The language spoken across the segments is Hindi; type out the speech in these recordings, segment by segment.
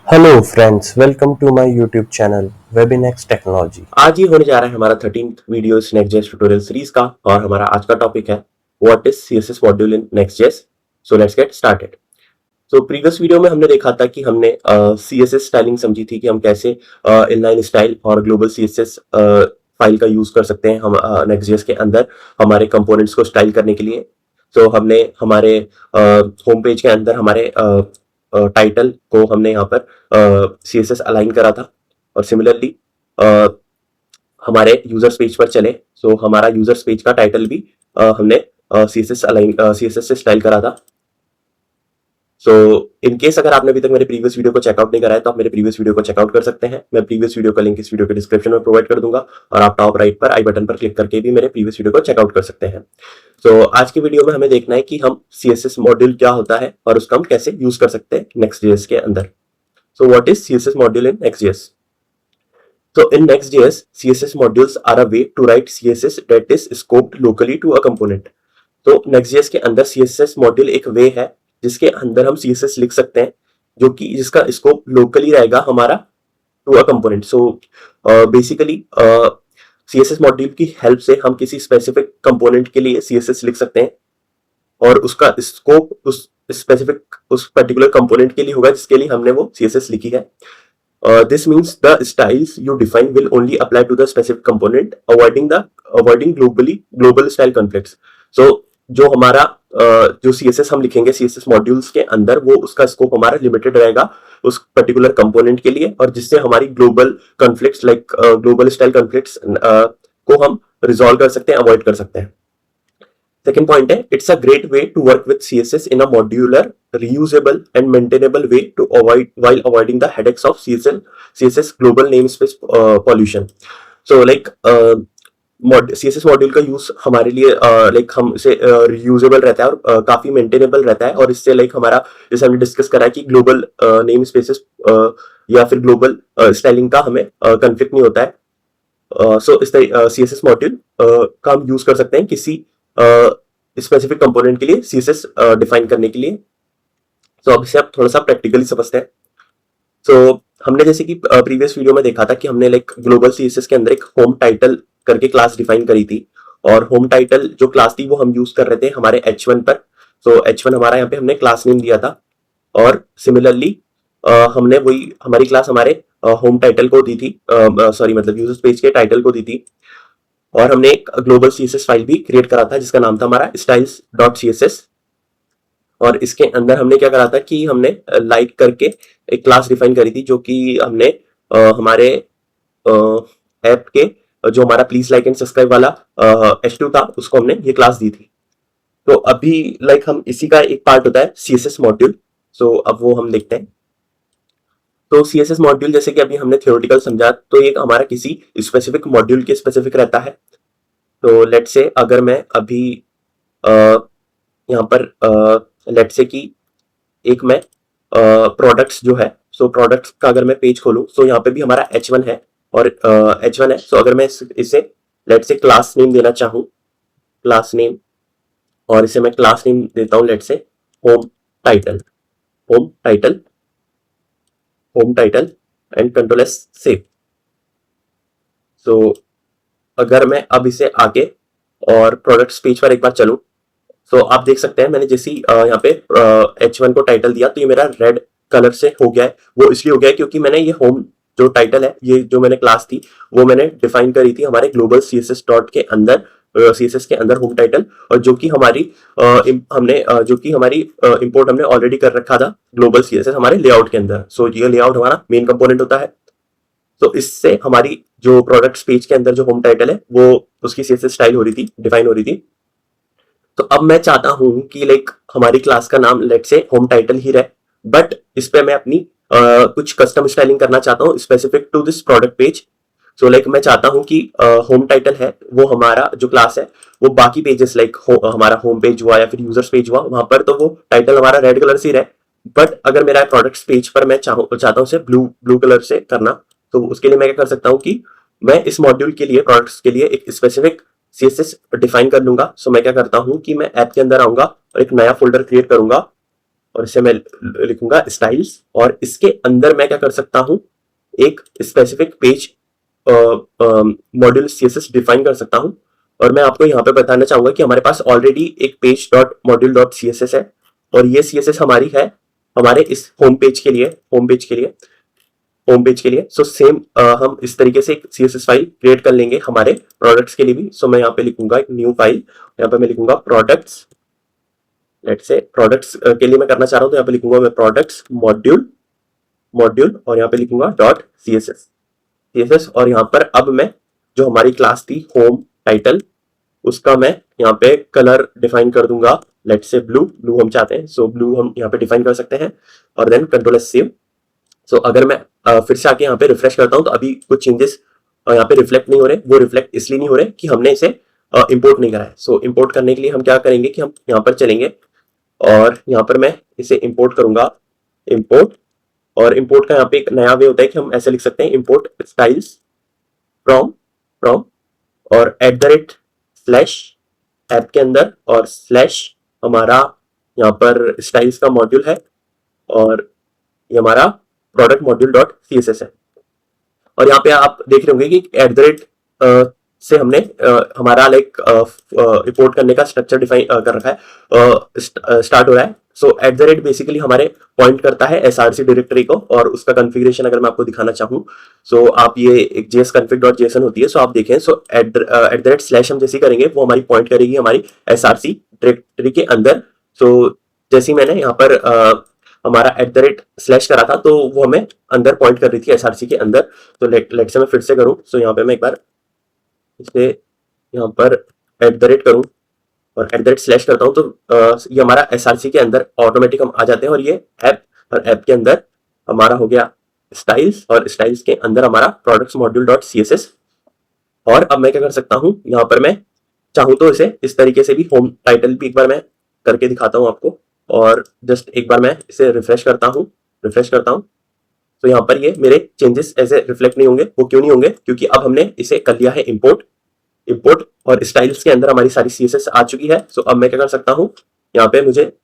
Hello friends, welcome to my YouTube channel Webinex technology. आज ही होने जा रहा है हमारा 13th वीडियो इस नेक्स्ट.जेएस ट्यूटोरियल सीरीज का और हमारा आज का टॉपिक है what is CSS module in Next JS. So let's get started. तो प्रीवियस वीडियो में हमने देखा था कि हमने सीएसएस स्टाइलिंग समझी थी कि हम कैसे इनलाइन स्टाइल और ग्लोबल सीएसएस फाइल का यूज कर सकते हैं हम नेक्स्ट.जेएस के अंदर हमारे कंपोनेंट्स को स्टाइल करने के लिए। तो हमने हमारे होम पेज के अंदर हमारे टाइटल को हमने यहाँ पर सीएसएस अलाइन करा था और सिमिलरली हमारे यूजर्स पेज पर चले तो हमारा यूजर्स पेज का टाइटल भी हमने सीएसएस से स्टाइल करा था। सो इन केस अगर आपने अभी तक मेरे प्रीवियस वीडियो को चेकआउट नहीं करा है तो आप मेरे प्रीवियस वीडियो को चेकआउट कर सकते हैं। मैं प्रीवियस वीडियो का लिंक इस वीडियो के डिस्क्रिप्शन में प्रोवाइड कर दूंगा और आप टॉप राइट पर आई बटन पर क्लिक करके भी मेरे प्रीवियस वीडियो को चेकआउट कर सकते हैं। सो आज की वीडियो में हमें देखना है कि हम सीएसएस मॉड्यूल क्या होता है और उसका हम कैसे यूज कर सकते हैं नेक्स्ट.जेएस के अंदर। So what is CSS module in Next JS? So in Next.js, CSS modules are a way to write CSS that is scoped locally to a component. तो Next.js के अंदर CSS मॉड्यूल एक वे है जिसके अंदर हम CSS लिख सकते हैं जो कि जिसका स्कोप लोकली रहेगा हमारा to a component. So basically CSS module की हेल्प से हम किसी स्पेसिफिक कंपोनेंट के लिए CSS लिख सकते हैं और उसका स्कोप उस स्पेसिफिक उस पर्टिकुलर कंपोनेंट के लिए होगा जिसके लिए हमने वो CSS लिखी है। This means the styles you define will only apply to the specific component, avoiding global style conflicts. So जो हमारा जो CSS हम लिखेंगे CSS मॉड्यूल्स के अंदर वो उसका स्कोप हमारा लिमिटेड रहेगा उस पर्टिकुलर कंपोनेंट के लिए और जिससे हमारी global conflicts like global style conflicts को हम रिजॉल्व कर सकते हैं, अवॉइड कर सकते हैं। Second point है it's a great way to work with CSS in a modular, reusable and maintainable way to avoid while avoiding the headaches of CSS global namespace pollution. So like CSS module का यूज हमारे लिए लाइक हम इसे रियूजेबल रहता है और काफी मेंटेनेबल रहता है और इससे लाइक हमारा जैसे हमने डिस्कस करा है कि ग्लोबल नेम स्पेसेस या फिर ग्लोबल स्टाइलिंग का हमें कंफ्लिक्ट नहीं होता है। सो इस तरह CSS मॉड्यूल का हम यूज कर सकते हैं किसी स्पेसिफिक कंपोनेंट के लिए CSS डिफाइन करने के लिए। सो अब इसे आप थोड़ा सा प्रैक्टिकली समझते हैं। सो हमने जैसे कि प्रीवियस वीडियो में देखा था कि हमने लाइक ग्लोबल CSS के अंदर एक होम टाइटल करके क्लास डिफाइन करी थी और होम टाइटल जो क्लास थी वो हम यूज कर रहे थे हमारे H1 पर। सो H1 हमारा यहाँ पे हमने क्लास नेम दिया था और सिमिलरली हमने वही हमारी क्लास हमारे होम टाइटल को दी थी, सॉरी मतलब यूजर्स पेज के टाइटल को दी थी और हमने एक ग्लोबल CSS फाइल भी क्रिएट करा था जिसका नाम था हमारा styles.css और इसके अंदर हमने क्या करा था कि हमने लाइक करके एक क्लास डिफाइन करी थी जो कि हमने हमारे ऐप के जो हमारा प्लीज लाइक एंड सब्सक्राइब वाला H2 था उसको हमने ये क्लास दी थी। तो अभी लाइक हम इसी का एक पार्ट होता है CSS मॉड्यूल। सो अब वो हम देखते हैं। तो CSS मॉड्यूल जैसे कि अभी हमने थ्योरेटिकल समझा तो ये हमारा किसी स्पेसिफिक मॉड्यूल के स्पेसिफिक रहता है। तो लेट से अगर मैं अभी यहाँ पर लेट से कि एक मैं प्रोडक्ट्स जो है सो प्रोडक्ट्स का अगर मैं पेज खोलूँ तो यहाँ पे भी हमारा H1 है और H1 है। सो अगर मैं इसे लेट से क्लास नेम देना चाहूँ क्लास नेम और इसे मैं क्लास नेम देता हूँ let's say home title and control S save. So अगर मैं अब इसे आगे और प्रोडक्ट्स पेज पर एक बार चलूं तो आप देख सकते हैं मैंने जैसे यहाँ पे H1 को टाइटल दिया तो ये मेरा रेड कलर से हो गया है। वो इसलिए हो गया है क्योंकि मैंने ये होम जो टाइटल है ये जो मैंने क्लास थी वो मैंने डिफाइन करी थी हमारे ग्लोबल CSS डॉट के अंदर CSS के अंदर होम टाइटल और जो कि हमारी इंपोर्ट हमने ऑलरेडी कर रखा था ग्लोबल CSS हमारे लेआउट के अंदर। सो ये लेआउट हमारा मेन कंपोनेंट होता है। तो इससे हमारी जो प्रोडक्ट्स पेज के अंदर जो होम टाइटल है वो उसकी CSS स्टाइल हो रही थी, डिफाइन हो रही थी। तो अब मैं चाहता हूं कि लाइक हमारी क्लास का नाम लेट से होम टाइटल ही रहे बट इस पे मैं अपनी कुछ कस्टम स्टाइलिंग करना चाहता हूं specific to this product page. So like मैं चाहता हूं कि होम टाइटल है वो हमारा जो क्लास है वो बाकी पेजेस लाइक हमारा होम पेज हुआ या फिर यूजर्स पेज हुआ वहां पर तो वो टाइटल हमारा रेड कलर से रहे बट अगर मेरा प्रोडक्ट्स पेज पर मैं चाहता हूं उसे ब्लू कलर से करना तो उसके लिए मैं क्या कर सकता हूं कि मैं इस मॉड्यूल के लिए प्रोडक्ट्स के लिए एक स्पेसिफिक CSS डिफाइन कर लूंगा। सो मैं क्या करता हूं कि मैं ऐप के अंदर आऊंगा और एक नया फोल्डर क्रिएट करूंगा और इसे मैं लिखूंगा स्टाइल्स, और इसके अंदर मैं क्या कर सकता हूं, एक specific page module CSS define कर सकता हूं। और मैं आपको यहाँ पे बताना चाहूंगा कि हमारे पास ऑलरेडी एक page dot module dot CSS है, और ये सीएसएस हमारी है हमारे इस होम पेज के लिए, सो सेम हम इस तरीके से एक सीएसएस फाइल क्रिएट कर लेंगे हमारे प्रोडक्ट्स के लिए भी। सो मैं यहाँ पे लिखूंगा एक न्यू फाइल, यहाँ पे मैं लिखूंगा प्रोडक्ट्स, लेट्स से प्रोडक्ट्स के लिए मैं करना चाह रहा हूँ, तो यहाँ पे लिखूंगा मैं प्रोडक्ट्स मॉड्यूल और यहाँ पे लिखूंगा डॉट सीएसएस। और यहाँ पर अब मैं जो हमारी क्लास थी होम टाइटल, उसका मैं यहाँ पे कलर डिफाइन कर दूंगा, लेट्स से ब्लू हम चाहते हैं, सो ब्लू हम यहाँ पे डिफाइन कर सकते हैं, और then control S save. So अगर मैं फिर से आके यहाँ पे रिफ्रेश करता हूँ तो अभी कुछ चेंजेस यहाँ पे रिफ्लेक्ट नहीं हो रहे। वो रिफ्लेक्ट इसलिए नहीं हो रहे कि हमने इसे इंपोर्ट नहीं करा है। सो इंपोर्ट करने के लिए हम क्या करेंगे कि हम यहाँ पर चलेंगे और यहाँ पर मैं इसे इंपोर्ट करूंगा, इंपोर्ट। और इंपोर्ट का यहाँ पे एक नया वे होता है कि हम ऐसे लिख सकते हैं, इंपोर्ट स्टाइल्स फ्रॉम और @ ऐप के अंदर और / हमारा यहाँ पर स्टाइल्स का मॉड्यूल है, और ये हमारा प्रोडक्ट मॉड्यूल डॉट सीएसएस है। और यहाँ पे आप देख रहे होंगे कि @ से हमने हमारा लाइक रिपोर्ट करने का स्ट्रक्चर डिफाइन कर रखा है, स्टार्ट हो रहा है। सो @ बेसिकली हमारे पॉइंट करता है एसआरसी डायरेक्टरी को, और उसका कॉन्फ़िगरेशन अगर मैं आपको दिखाना चाहूँ, सो आप ये एक jsconfig.json होती है, सो आप देखें, सो @ हम जैसी करेंगे वो हमारी पॉइंट करेगी हमारी एसआरसी डायरेक्टरी के अंदर। सो जैसे मैंने यहाँ पर हमारा @ करा था तो वो हमें अंदर पॉइंट कर रही थी एसआरसी के अंदर। तो लेट से मैं फिर से करूँ, सो यहाँ पे मैं एक बार इसे यहाँ पर @ करूँ और @ करता हूँ, तो ये हमारा एसआरसी के अंदर ऑटोमेटिक हम आ जाते हैं, और ये ऐप, और ऐप के अंदर हमारा हो गया स्टाइल्स, और स्टाइल्स के अंदर हमारा प्रोडक्ट्स मॉड्यूल डॉट सीएसएस। और अब मैं क्या कर सकता हूँ, यहाँ पर मैं चाहूँ तो इसे इस तरीके से भी होम टाइटल भी एक बार मैं करके दिखाता हूँ आपको, और जस्ट एक बार मैं इसे रिफ्रेश करता हूँ, तो यहाँ पर ये मेरे चेंजेस ऐसे रिफ्लेक्ट नहीं होंगे। वो क्यों नहीं होंगे, क्योंकि अब हमने इसे कर लिया है इंपोर्ट, और स्टाइल्स के अंदर हमारी सारी सीएसएस आ चुकी है। सो अब मैं क्या कर सकता हूँ, यहाँ पे मुझे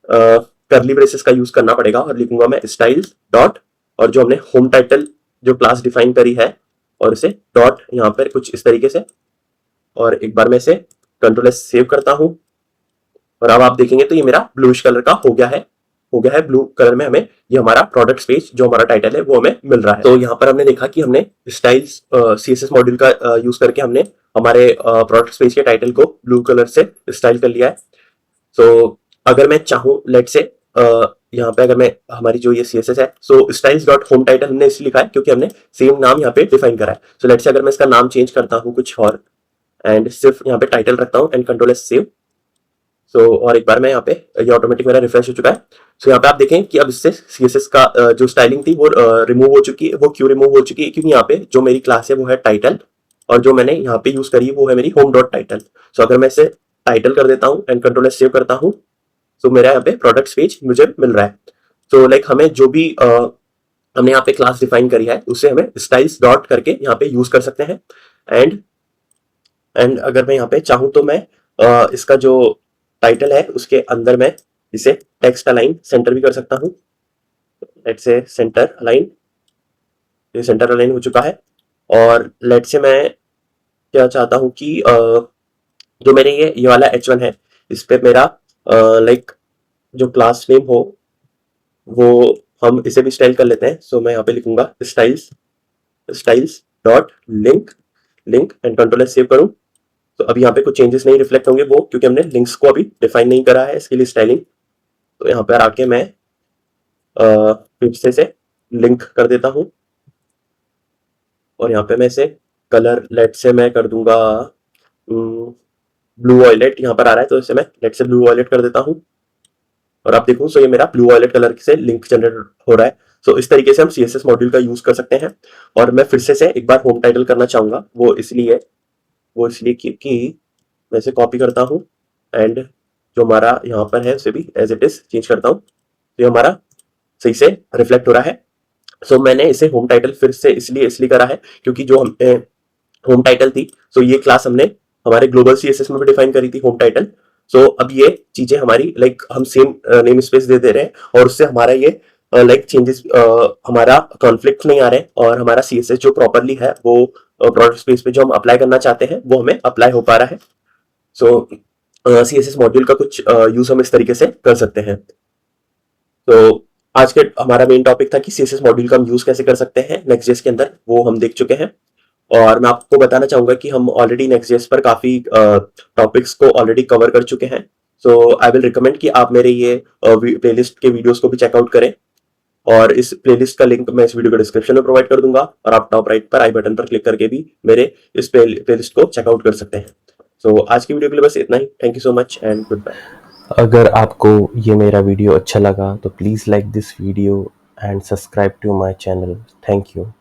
करली ब्रेसेस का यूज करना पड़ेगा, और लिखूंगा मैं स्टाइल्स डॉट, और जो हमने होम टाइटल जो क्लास डिफाइन करी है, और इसे डॉट यहाँ पर कुछ इस तरीके से, और एक बार मैं इसे कंट्रोल एस सेव करता हूँ, और अब आप देखेंगे तो ये मेरा ब्लूइश कलर का हो गया है ब्लू कलर में हमें ये हमारा प्रोडक्ट पेज जो हमारा टाइटल है वो हमें मिल रहा है। तो यहाँ पर हमने देखा कि हमने स्टाइल्स सीएसएस मॉड्यूल का यूज करके हमने हमारे प्रोडक्ट पेज के टाइटल को ब्लू कलर से स्टाइल कर लिया है। तो अगर मैं चाहूँ, लेट से यहाँ पे अगर मैं हमारी जो ये सीएसएस है, सो स्टाइल्स डॉट होम टाइटल हमने इसलिए लिखा है क्योंकि हमने सेम नाम यहाँ पे डिफाइन करा है। सो लेट से अगर मैं इसका नाम चेंज करता हूँ कुछ और, एंड सिर्फ यहाँ पे टाइटल रखता हूँ, एंड कंट्रोल एस सेव। सो और एक बार मैं यहाँ पे ये ऑटोमेटिक मेरा रिफ्रेश हो चुका है। सो यहाँ पे आप देखें कि अब इससे सीएसएस का जो स्टाइलिंग थी वो रिमूव हो चुकी है। वो क्यों रिमूव हो चुकी है, क्योंकि यहाँ पे जो मेरी क्लास है वो है टाइटल, और जो मैंने यहाँ पे यूज करी वो है मेरी होम डॉट टाइटल। सो अगर मैं इसे टाइटल कर देता हूँ एंड कंट्रोल एस सेव करता हूँ, सो मेरा यहाँ पे प्रोडक्ट्स पेज मुझे मिल रहा है। सो लाइक हमें जो भी हमने यहाँ पे क्लास डिफाइन करी है उसे हमें स्टाइल्स डॉट करके यहाँ पे यूज कर सकते हैं। एंड अगर मैं यहाँ पे चाहूँ तो मैं इसका जो टाइटल है उसके अंदर मैं इसे टेक्स्ट अलाइन सेंटर भी कर सकता हूँ। लेट से सेंटर अलाइन, ये सेंटर अलाइन हो चुका है। और लेट से मैं क्या चाहता हूँ कि जो मेरे ये वाला H1 है, इस पे मेरा लाइक जो क्लास नेम हो वो हम इसे भी स्टाइल कर लेते हैं। सो मैं यहाँ पे लिखूंगा styles dot link and control S save करूँ। तो अभी यहाँ पे कुछ चेंजेस नहीं रिफ्लेक्ट होंगे वो, क्योंकि हमने लिंक्स को अभी डिफाइन नहीं करा है इसके लिए स्टाइलिंग। तो यहाँ पर आके मैं फिर से लिंक कर देता हूँ, और यहाँ पे मैं इसे कलर लेट से मैं कर दूंगा ब्लू वॉयलेट, यहाँ पर आ रहा है तो इसे मैं लेट से ब्लू वॉयलेट कर देता हूँ। और आप देखो, सो ये मेरा ब्लू वॉयलेट कलर से लिंक जनरेट हो रहा है। सो इस तरीके से हम सीएसएस मॉड्यूल का यूज कर सकते हैं। और मैं फिर से एक बार होम टाइटल करना चाहूंगा, वो इसलिए क्योंकि मैं इसे कॉपी करता हूँ, एंड जो हमारा यहाँ पर है उसे भी एज इट इज चेंज करता हूँ, तो ये हमारा सही से रिफ्लेक्ट हो रहा है। सो मैंने इसे होम टाइटल फिर से इसलिए करा है क्योंकि जो होम टाइटल थी, सो ये क्लास हमने हमारे ग्लोबल सीएसएस में भी डिफाइन करी थी होम टाइटल, सो अब ये चीजें हमारी लाइक हम सेम नेम स्पेस दे दे रहे हैं और उससे हमारा ये लाइक चेंजेस हमारा कॉन्फ्लिक्ट नहीं आ रहे और हमारा CSS जो प्रॉपरली है वो प्रोडक्ट स्पेस पे जो हम अप्लाई करना चाहते हैं वो हमें अप्लाई हो पा रहा है। सो CSS मॉड्यूल का कुछ यूज हम इस तरीके से कर सकते हैं। तो आज के हमारा मेन टॉपिक था कि CSS मॉड्यूल का हम यूज कैसे कर सकते हैं Next.js के अंदर, वो हम देख चुके हैं। और मैं आपको बताना चाहूंगा कि हम ऑलरेडी Next.js पर काफी टॉपिक्स को ऑलरेडी कवर कर चुके हैं। सो आई विल रिकमेंड कि आप मेरे ये प्लेलिस्ट के वीडियोस को भी चेकआउट करें और इस प्लेलिस्ट का लिंक मैं इस वीडियो के डिस्क्रिप्शन में प्रोवाइड कर दूंगा और आप टॉप राइट पर आई बटन पर क्लिक करके भी मेरे इस प्लेलिस्ट को चेकआउट कर सकते हैं। सो आज की वीडियो के लिए बस इतना ही। Thank you so much and good bye. अगर आपको ये मेरा वीडियो अच्छा लगा तो please like this video and subscribe to my channel. Thank you.